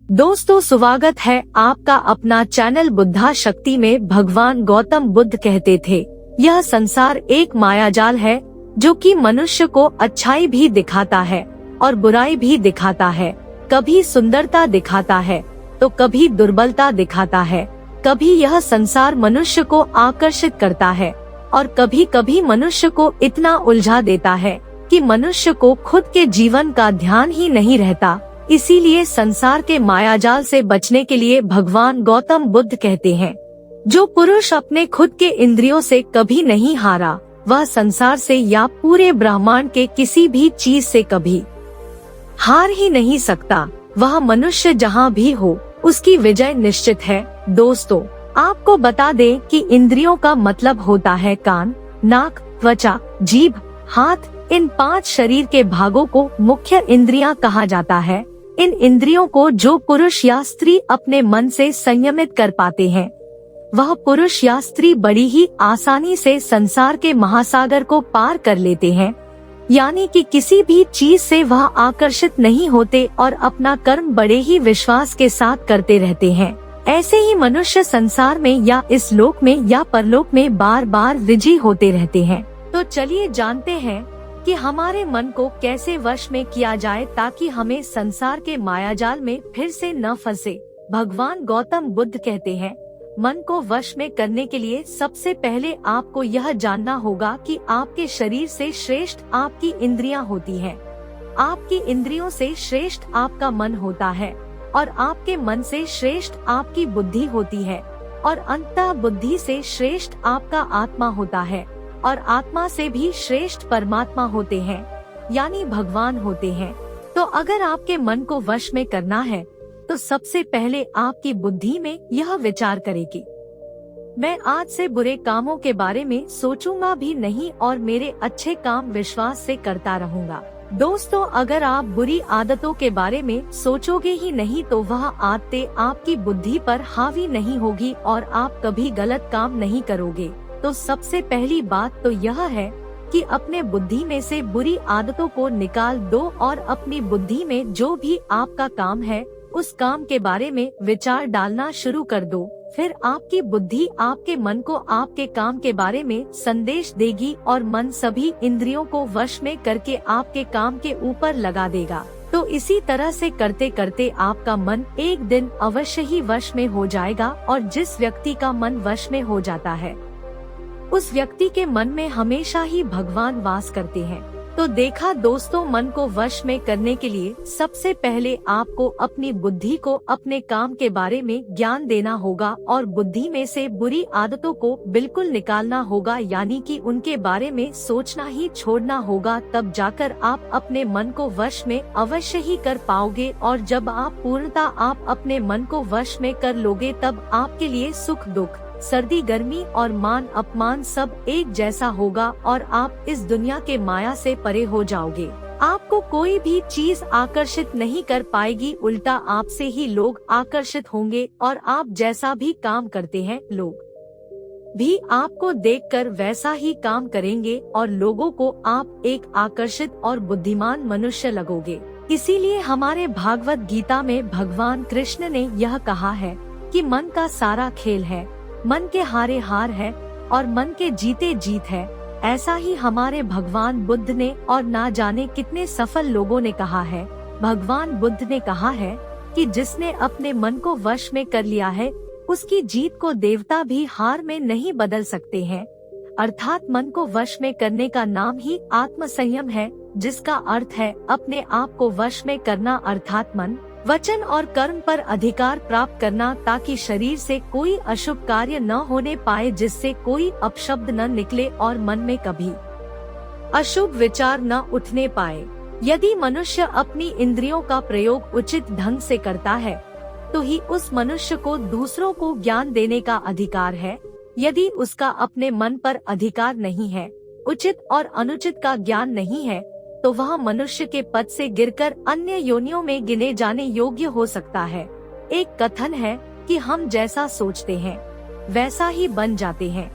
दोस्तों, स्वागत है आपका अपना चैनल बुद्धा शक्ति में। भगवान गौतम बुद्ध कहते थे, यह संसार एक मायाजाल है जो कि मनुष्य को अच्छाई भी दिखाता है और बुराई भी दिखाता है। कभी सुंदरता दिखाता है तो कभी दुर्बलता दिखाता है। कभी यह संसार मनुष्य को आकर्षित करता है और कभी कभी मनुष्य को इतना उलझा देता है कि मनुष्य को खुद के जीवन का ध्यान ही नहीं रहता। इसीलिए संसार के मायाजाल से बचने के लिए भगवान गौतम बुद्ध कहते हैं, जो पुरुष अपने खुद के इंद्रियों से कभी नहीं हारा, वह संसार से या पूरे ब्रह्मांड के किसी भी चीज से कभी हार ही नहीं सकता। वह मनुष्य जहाँ भी हो, उसकी विजय निश्चित है। दोस्तों, आपको बता दें कि इंद्रियों का मतलब होता है कान, नाक, त्वचा, जीभ, हाथ। इन 5 शरीर के भागों को मुख्य इंद्रियां कहा जाता है। इन इंद्रियों को जो पुरुष या स्त्री अपने मन से संयमित कर पाते हैं, वह पुरुष या स्त्री बड़ी ही आसानी से संसार के महासागर को पार कर लेते हैं। यानी कि किसी भी चीज से वह आकर्षित नहीं होते और अपना कर्म बड़े ही विश्वास के साथ करते रहते हैं। ऐसे ही मनुष्य संसार में या इस लोक में या परलोक में बार बार विजयी होते रहते हैं। तो चलिए जानते हैं कि हमारे मन को कैसे वश में किया जाए ताकि हमें संसार के मायाजाल में फिर से न फंसे। भगवान गौतम बुद्ध कहते हैं, मन को वश में करने के लिए सबसे पहले आपको यह जानना होगा कि आपके शरीर से श्रेष्ठ आपकी इंद्रियां होती हैं। आपकी इंद्रियों से श्रेष्ठ आपका मन होता है और आपके मन से श्रेष्ठ आपकी बुद्धि होती है और अंततः बुद्धि से श्रेष्ठ आपका आत्मा होता है और आत्मा से भी श्रेष्ठ परमात्मा होते हैं, यानी भगवान होते हैं। तो अगर आपके मन को वश में करना है तो सबसे पहले आपकी बुद्धि में यह विचार करेगी, मैं आज से बुरे कामों के बारे में सोचूंगा भी नहीं और मेरे अच्छे काम विश्वास से करता रहूंगा। दोस्तों, अगर आप बुरी आदतों के बारे में सोचोगे ही नहीं तो वह आदतें आपकी बुद्धि पर हावी नहीं होगी और आप कभी गलत काम नहीं करोगे। तो सबसे पहली बात तो यह है कि अपने बुद्धि में से बुरी आदतों को निकाल दो और अपनी बुद्धि में जो भी आपका काम है उस काम के बारे में विचार डालना शुरू कर दो। फिर आपकी बुद्धि आपके मन को आपके काम के बारे में संदेश देगी और मन सभी इंद्रियों को वश में करके आपके काम के ऊपर लगा देगा। तो इसी तरह से करते करते आपका मन एक दिन अवश्य ही वश में हो जाएगा और जिस व्यक्ति का मन वश में हो जाता है उस व्यक्ति के मन में हमेशा ही भगवान वास करते हैं। तो देखा दोस्तों, मन को वश में करने के लिए सबसे पहले आपको अपनी बुद्धि को अपने काम के बारे में ज्ञान देना होगा और बुद्धि में से बुरी आदतों को बिल्कुल निकालना होगा, यानी कि उनके बारे में सोचना ही छोड़ना होगा। तब जाकर आप अपने मन को वश में अवश्य ही कर पाओगे और जब आप पूर्णतः आप अपने मन को वश में कर लोगे तब आपके लिए सुख दुख, सर्दी गर्मी और मान अपमान सब एक जैसा होगा और आप इस दुनिया के माया से परे हो जाओगे। आपको कोई भी चीज आकर्षित नहीं कर पाएगी, उल्टा आपसे ही लोग आकर्षित होंगे और आप जैसा भी काम करते हैं लोग भी आपको देखकर वैसा ही काम करेंगे और लोगों को आप एक आकर्षित और बुद्धिमान मनुष्य लगोगे। इसीलिए हमारे भागवत गीता में भगवान कृष्ण ने यह कहा है कि मन का सारा खेल है, मन के हारे हार है और मन के जीते जीत है। ऐसा ही हमारे भगवान बुद्ध ने और ना जाने कितने सफल लोगों ने कहा है। भगवान बुद्ध ने कहा है कि जिसने अपने मन को वश में कर लिया है उसकी जीत को देवता भी हार में नहीं बदल सकते हैं। अर्थात मन को वश में करने का नाम ही आत्म संयम है, जिसका अर्थ है अपने आप को वश में करना, अर्थात मन, वचन और कर्म पर अधिकार प्राप्त करना ताकि शरीर से कोई अशुभ कार्य न होने पाए, जिससे कोई अपशब्द न निकले और मन में कभी अशुभ विचार न उठने पाए। यदि मनुष्य अपनी इंद्रियों का प्रयोग उचित ढंग से करता है तो ही उस मनुष्य को दूसरों को ज्ञान देने का अधिकार है। यदि उसका अपने मन पर अधिकार नहीं है, उचित और अनुचित का ज्ञान नहीं है, तो वह मनुष्य के पद से गिरकर अन्य योनियों में गिने जाने योग्य हो सकता है। एक कथन है कि हम जैसा सोचते हैं वैसा ही बन जाते हैं।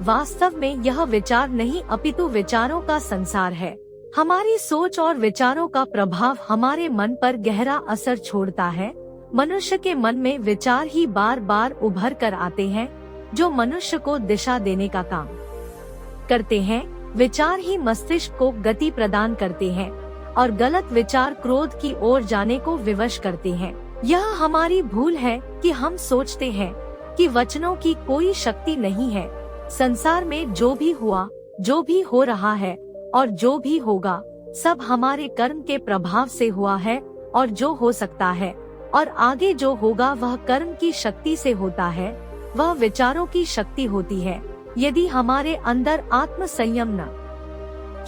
वास्तव में यह विचार नहीं अपितु विचारों का संसार है। हमारी सोच और विचारों का प्रभाव हमारे मन पर गहरा असर छोड़ता है मनुष्य के मन में विचार ही बार बार उभर कर आते हैं जो मनुष्य को दिशा देने का काम करते हैं। विचार ही मस्तिष्क को गति प्रदान करते हैं और गलत विचार क्रोध की ओर जाने को विवश करते हैं। यह हमारी भूल है कि हम सोचते हैं कि वचनों की कोई शक्ति नहीं है। संसार में जो भी हुआ, जो भी हो रहा है और जो भी होगा, सब हमारे कर्म के प्रभाव से हुआ है और जो हो सकता है और आगे जो होगा वह कर्म की शक्ति से होता है, वह विचारों की शक्ति होती है। यदि हमारे अंदर आत्म संयम न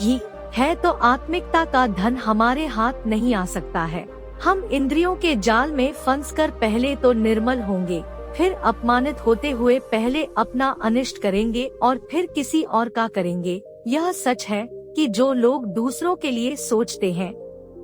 ही है तो आत्मिकता का धन हमारे हाथ नहीं आ सकता है। हम इंद्रियों के जाल में फंसकर पहले तो निर्मल होंगे, फिर अपमानित होते हुए पहले अपना अनिष्ट करेंगे और फिर किसी और का करेंगे। यह सच है कि जो लोग दूसरों के लिए सोचते हैं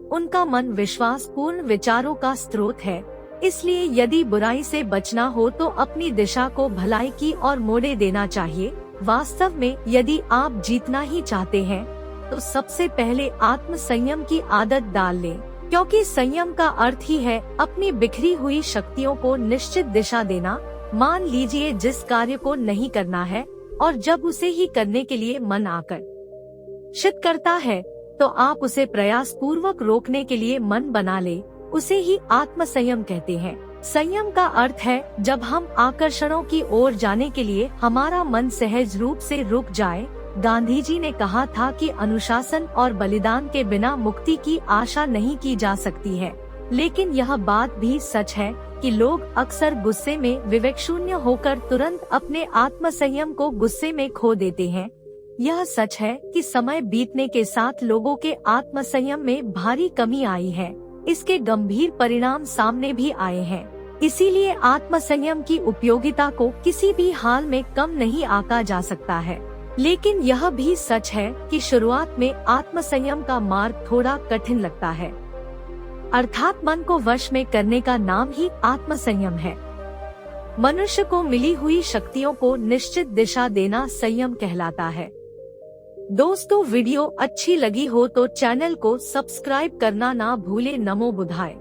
उनका मन विश्वास पूर्ण विचारों का स्रोत है। इसलिए यदि बुराई से बचना हो तो अपनी दिशा को भलाई की ओर मोड़े देना चाहिए। वास्तव में यदि आप जीतना ही चाहते हैं तो सबसे पहले आत्म संयम की आदत डाल लें, क्योंकि संयम का अर्थ ही है अपनी बिखरी हुई शक्तियों को निश्चित दिशा देना। मान लीजिए जिस कार्य को नहीं करना है और जब उसे ही करने के लिए मन आकर्षित करता है तो आप उसे प्रयास पूर्वक रोकने के लिए मन बना ले, उसे ही आत्म संयम कहते हैं। संयम का अर्थ है जब हम आकर्षणों की ओर जाने के लिए हमारा मन सहज रूप से रुक जाए। गांधी जी ने कहा था कि अनुशासन और बलिदान के बिना मुक्ति की आशा नहीं की जा सकती है। लेकिन यह बात भी सच है कि लोग अक्सर गुस्से में विवेक शून्य होकर तुरंत अपने आत्म संयम को गुस्से में खो देते हैं। यह सच है कि समय बीतने के साथ लोगों के आत्म संयम में भारी कमी आई है। इसके गंभीर परिणाम सामने भी आए हैं। इसीलिए आत्म संयम की उपयोगिता को किसी भी हाल में कम नहीं आंका जा सकता है। लेकिन यह भी सच है कि शुरुआत में आत्म संयम का मार्ग थोड़ा कठिन लगता है। अर्थात मन को वश में करने का नाम ही आत्म संयम है। मनुष्य को मिली हुई शक्तियों को निश्चित दिशा देना संयम कहलाता है। दोस्तों, वीडियो अच्छी लगी हो तो चैनल को सब्सक्राइब करना ना भूले। नमो बुद्धाय।